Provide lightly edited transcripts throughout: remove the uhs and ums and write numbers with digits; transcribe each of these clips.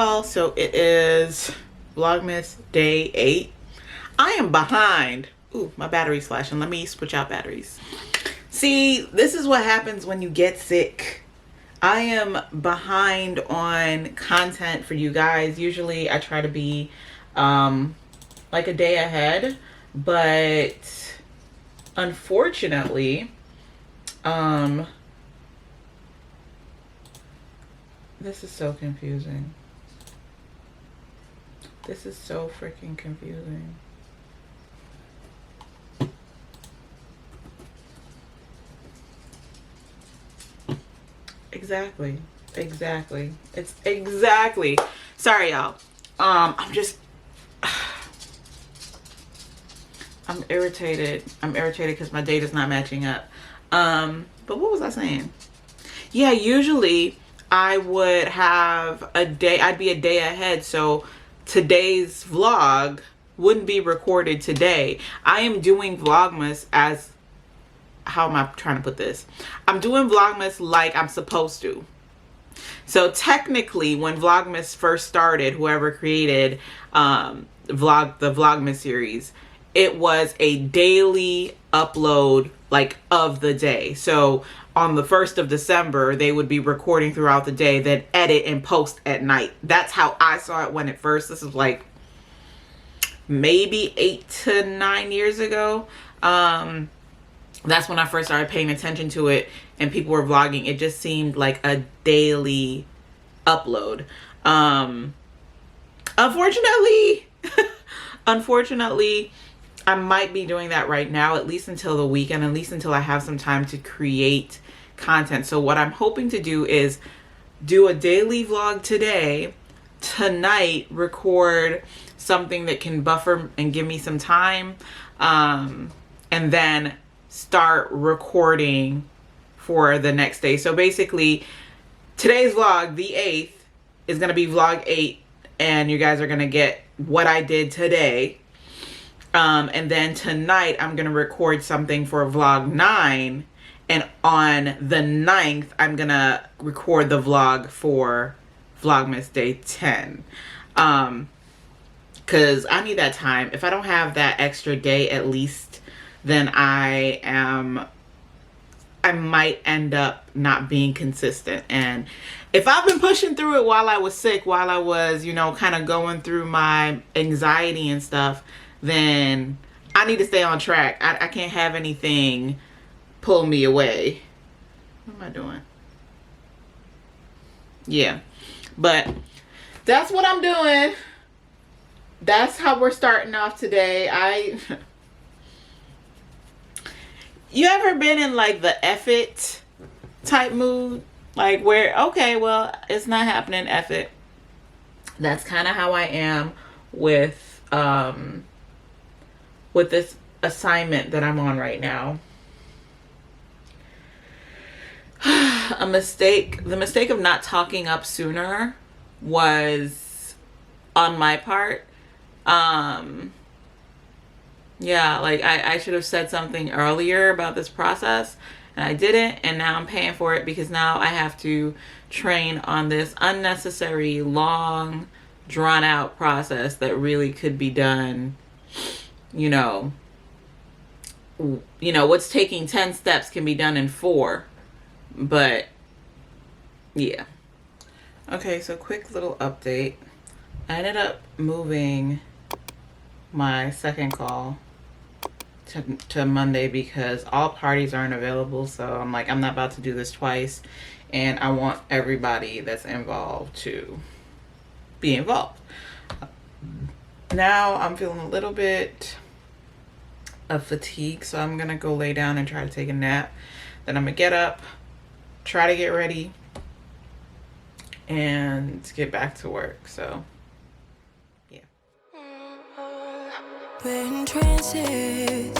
y'all, so it is Vlogmas day 8. I am behind. Ooh, my battery's flashing. Let me switch out batteries. See, this is what happens when you get sick. I am behind on content for you guys. Usually I try to be like a day ahead, but unfortunately, this is so confusing. This is so freaking confusing. Exactly. It's exactly. Sorry, y'all. I'm irritated. I'm irritated because my date is not matching up. But what was I saying? Yeah, usually I would have a day, I'd be a day ahead, so today's vlog wouldn't be recorded today. I am doing Vlogmas as, how am I trying to put this? I'm doing Vlogmas like I'm supposed to. So technically, when Vlogmas first started, whoever created the Vlogmas series, it was a daily upload like of the day. So on the 1st of December, they would be recording throughout the day, then edit and post at night. That's how I saw it when it first, this is like maybe 8 to 9 years ago. That's when I first started paying attention to it and people were vlogging. It just seemed like a daily upload. Unfortunately, I might be doing that right now, at least until the weekend, at least until I have some time to create content. So what I'm hoping to do is do a daily vlog today, tonight record something that can buffer and give me some time, and then start recording for the next day. So basically today's vlog, the 8th, is going to be vlog 8, and you guys are going to get what I did today. And then tonight I'm going to record something for vlog 9, and on the 9th I'm going to record the vlog for Vlogmas day 10. Cause I need that time. If I don't have that extra day at least, then I might end up not being consistent. And if I've been pushing through it while I was sick, while I was, you know, kind of going through my anxiety and stuff, then I need to stay on track. I can't have anything pull me away. What am I doing? Yeah, but that's what I'm doing. That's how we're starting off today. You ever been in like the F it type mood? Like where, okay, well, it's not happening, F it. That's kind of how I am with this assignment that I'm on right now. The mistake of not talking up sooner was on my part. Yeah, like I should have said something earlier about this process, and I didn't, and now I'm paying for it because now I have to train on this unnecessary, long, drawn out process that really could be done, you know, what's taking 10 steps can be done in 4, but yeah. Okay, so quick little update. I ended up moving my second call to Monday because all parties aren't available. So I'm like, I'm not about to do this twice, and I want everybody that's involved to be involved. Now I'm feeling a little bit of fatigue, so I'm gonna go lay down and try to take a nap. Then I'm gonna get up, try to get ready, and get back to work. So we're in trances,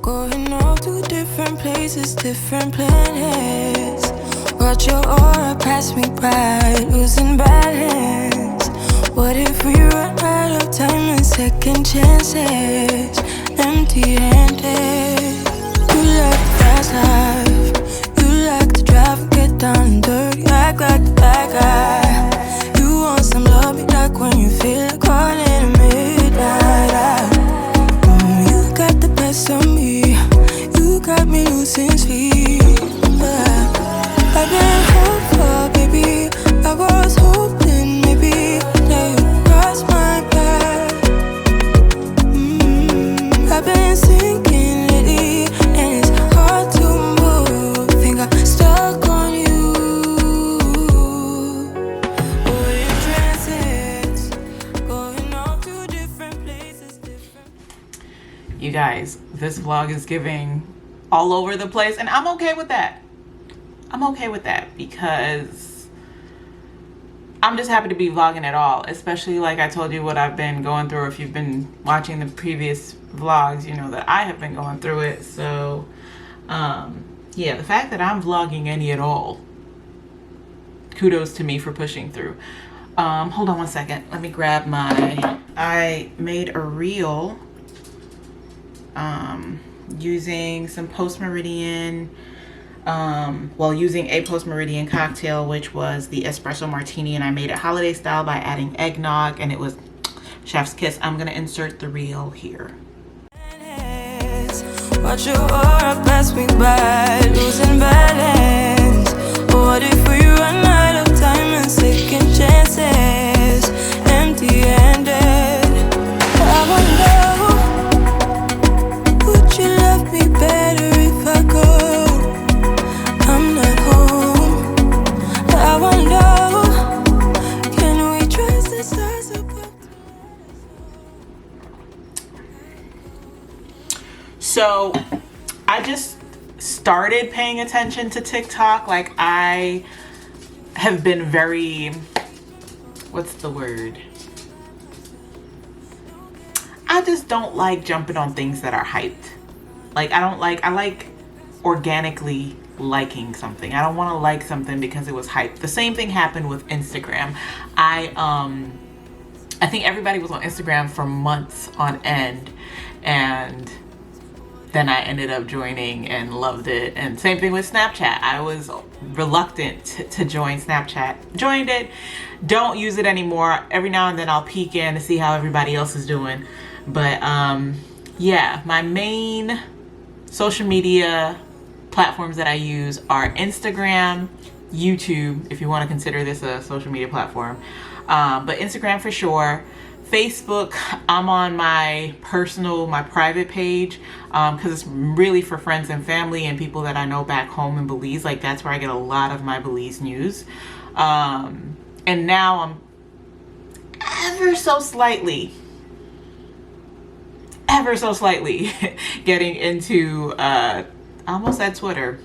going off to different places, different planets. Watch your aura pass me by, losing balance. What if we run out of time and second chances? Empty-handed. You like the fast life, you like to drive and get down and dirty, act like the bad guy. You want some love, You guys, this vlog is giving all over the place, and I'm okay with that. I'm okay with that because I'm just happy to be vlogging at all, especially like I told you what I've been going through. If you've been watching the previous vlogs, you know that I have been going through it. So yeah, the fact that I'm vlogging any at all, kudos to me for pushing through. Hold on one second. Let me grab I made a reel using some Post Meridian, using a Post Meridian cocktail, which was the Espresso Martini, and I made it holiday style by adding eggnog, and it was chef's kiss. I'm gonna insert the reel here. Watch your aura pass me by, losing balance. What if we run out of time and second chances, empty-handed? I wonder, would you love me better if I go? I'm not home. I wonder, can we trace the stars above? So I just started paying attention to TikTok. Like, I have been very, what's the word? I just don't like jumping on things that are hyped. Like, I like organically liking something. I don't want to like something because it was hyped. The same thing happened with Instagram. I think everybody was on Instagram for months on end, and then I ended up joining and loved it. And same thing with Snapchat. I was reluctant to join Snapchat. Joined it, don't use it anymore. Every now and then I'll peek in to see how everybody else is doing. But yeah, my main social media platforms that I use are Instagram, YouTube, if you want to consider this a social media platform. But Instagram for sure. Facebook, I'm on my private page, because it's really for friends and family and people that I know back home in Belize. Like, that's where I get a lot of my Belize news. And now I'm ever so slightly getting into, I almost said Twitter,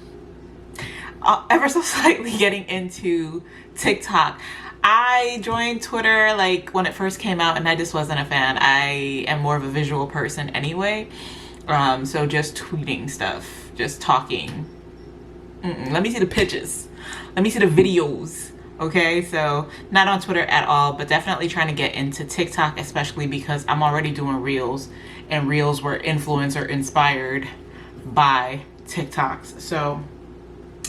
ever so slightly getting into TikTok. I joined Twitter like when it first came out, and I just wasn't a fan. I am more of a visual person anyway. So just tweeting stuff, just talking. Let me see the pictures. Let me see the videos. Okay, so not on Twitter at all, but definitely trying to get into TikTok, especially because I'm already doing reels, and reels were influencer inspired by TikToks. So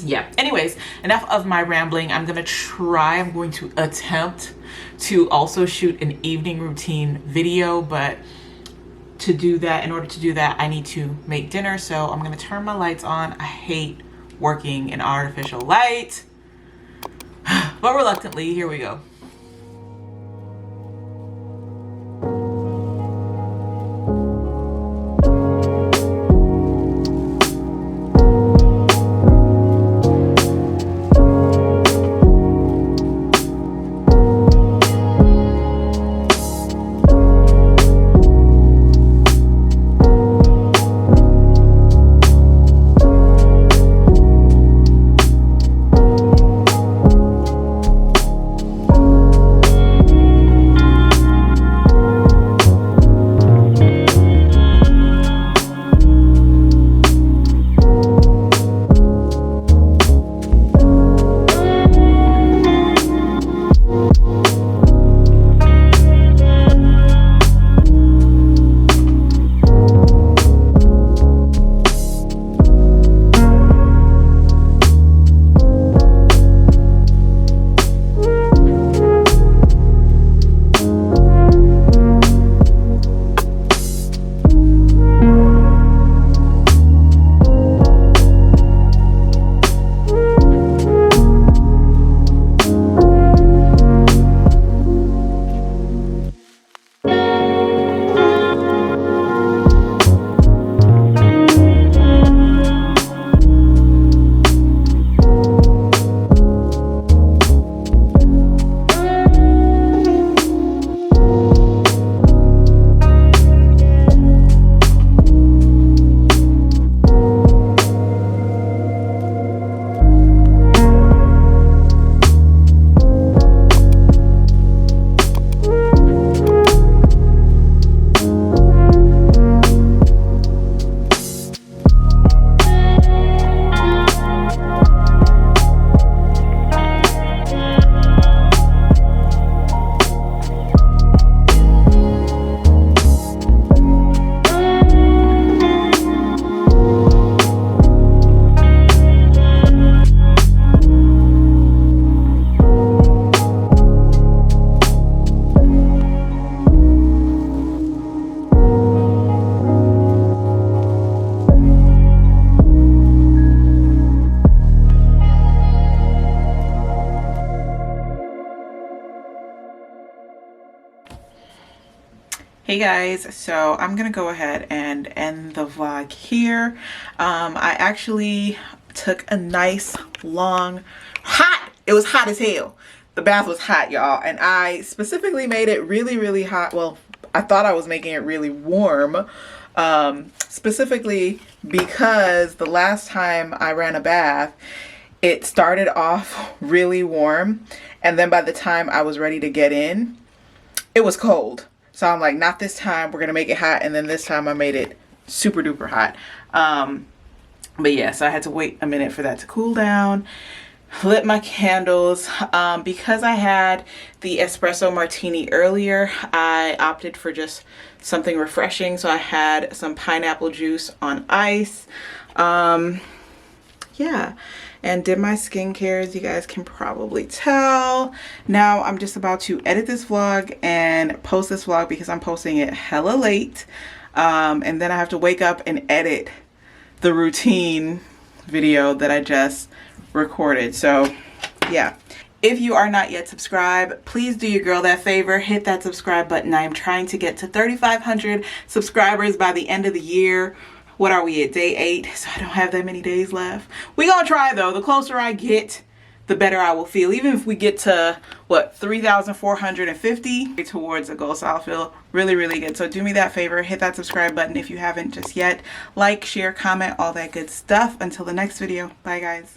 yeah, anyways, enough of my rambling. I'm going to attempt to also shoot an evening routine video, but in order to do that, I need to make dinner. So I'm going to turn my lights on. I hate working in artificial light, but reluctantly, here we go. Hey guys, so I'm gonna go ahead and end the vlog here. I actually took a nice long it was hot as hell. The bath was hot, y'all, and I specifically made it really hot. Well, I thought I was making it really warm, specifically because the last time I ran a bath, it started off really warm, and then by the time I was ready to get in, it was cold. So I'm like, not this time, we're gonna make it hot. And then this time I made it super duper hot. But yeah, so I had to wait a minute for that to cool down. Lit my candles. Because I had the espresso martini earlier, I opted for just something refreshing. So I had some pineapple juice on ice. Yeah, and did my skincare, as you guys can probably tell. Now I'm just about to edit this vlog and post this vlog because I'm posting it hella late. And then I have to wake up and edit the routine video that I just recorded. So yeah, if you are not yet subscribed, please do your girl that favor, hit that subscribe button. I am trying to get to 3,500 subscribers by the end of the year. What are we at, day 8? So I don't have that many days left. We gonna try though. The closer I get, the better I will feel. Even if we get to, what, 3,450 towards the goal. So I'll feel really good. So do me that favor, hit that subscribe button if you haven't just yet. Like, share, comment, all that good stuff. Until the next video. Bye guys.